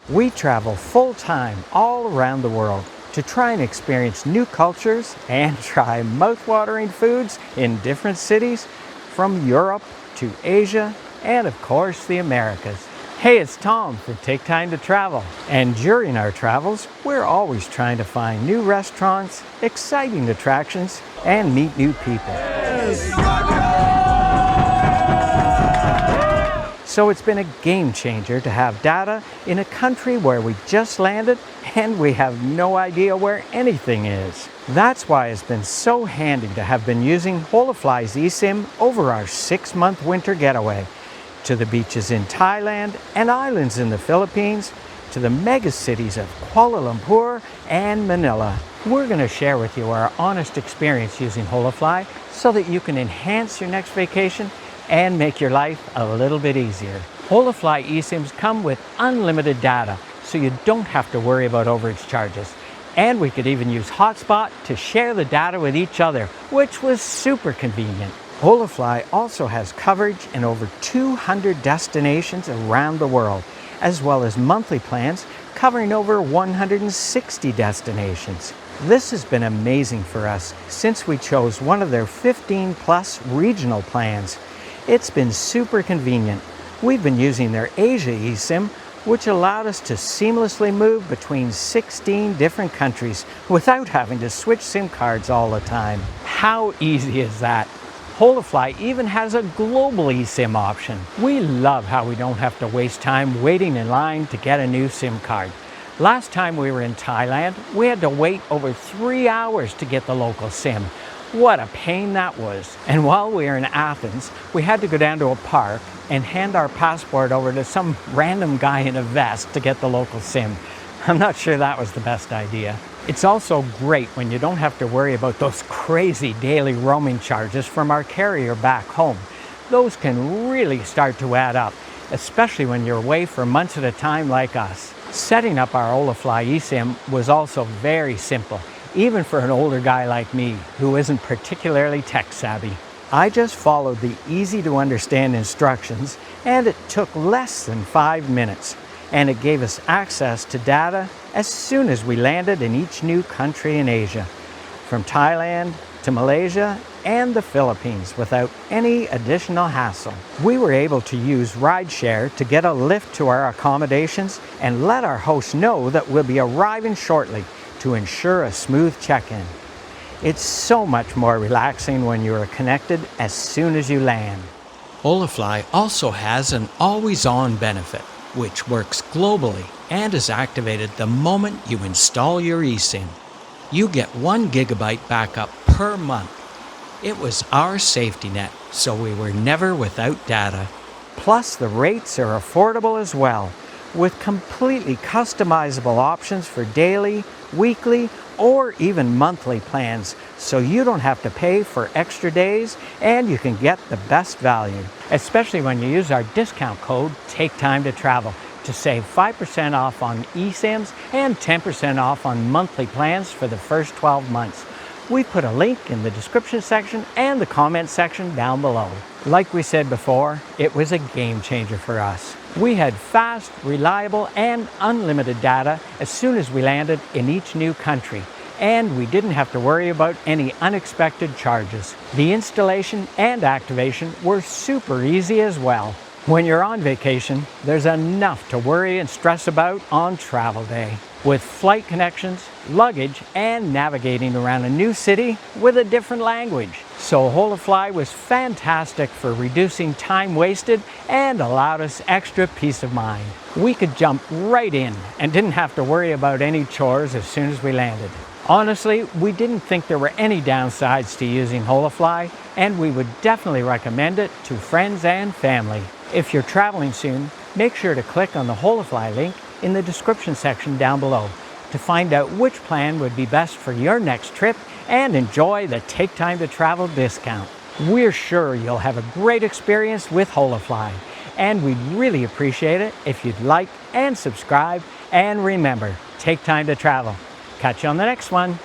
We travel full-time all around the world to try and experience new cultures and try mouth-watering foods in different cities, from Europe to Asia and of course the Americas. Hey, it's Tom from Take Time to Travel, and during our travels we're always trying to find new restaurants, exciting attractions, and meet new people. So it's been a game changer to have data in a country where we just landed and we have no idea where anything is. That's why it's been so handy to have been using Holafly's eSim over our 6-month winter getaway, to the beaches in Thailand and islands in the Philippines, to the mega cities of Kuala Lumpur and Manila. We're going to share with you our honest experience using Holafly so that you can enhance your next vacation and make your life a little bit easier. Holafly eSims come with unlimited data, so you don't have to worry about overage charges. And we could even use Hotspot to share the data with each other, which was super convenient. Holafly also has coverage in over 200 destinations around the world, as well as monthly plans covering over 160 destinations. This has been amazing for us since we chose one of their 15+ regional plans. It's been super convenient. We've been using their Asia eSIM, which allowed us to seamlessly move between 16 different countries without having to switch SIM cards all the time. How easy is that? Holafly even has a global eSIM option. We love how we don't have to waste time waiting in line to get a new SIM card. Last time we were in Thailand, we had to wait over 3 hours to get the local SIM. What a pain that was. And while we were in Athens, we had to go down to a park and hand our passport over to some random guy in a vest to get the local SIM. I'm not sure that was the best idea. It's also great when you don't have to worry about those crazy daily roaming charges from our carrier back home. Those can really start to add up, especially when you're away for months at a time like us. Setting up our Holafly eSIM was also very simple, even for an older guy like me who isn't particularly tech savvy. I just followed the easy to understand instructions, and it took less than 5 minutes, and it gave us access to data as soon as we landed in each new country in Asia, from Thailand to Malaysia and the Philippines, without any additional hassle. We were able to use rideshare to get a lift to our accommodations and let our host know that we'll be arriving shortly to ensure a smooth check-in. It's so much more relaxing when you are connected as soon as you land. Holafly also has an always-on benefit, which works globally and is activated the moment you install your eSIM. You get 1 GB backup per month. It was our safety net, so we were never without data. Plus, the rates are affordable as well, with completely customizable options for daily, weekly, or even monthly plans, so you don't have to pay for extra days and you can get the best value, especially when you use our discount code TAKETIMETOTRAVEL to save 5% off on eSIMs and 10% off on monthly plans for the first 12 months. We put a link in the description section and the comment section down below. Like we said before, it was a game changer for us. We had fast, reliable, and unlimited data as soon as we landed in each new country, and we didn't have to worry about any unexpected charges. The installation and activation were super easy as well. When you're on vacation, there's enough to worry and stress about on travel day, with flight connections, luggage, and navigating around a new city with a different language. So Holafly was fantastic for reducing time wasted and allowed us extra peace of mind. We could jump right in and didn't have to worry about any chores as soon as we landed. Honestly, we didn't think there were any downsides to using Holafly, and we would definitely recommend it to friends and family. If you're traveling soon, make sure to click on the Holafly link in the description section down below to find out which plan would be best for your next trip and enjoy the Take Time to Travel discount. We're sure you'll have a great experience with Holafly, and we'd really appreciate it if you'd like and subscribe, and remember, take time to travel. Catch you on the next one.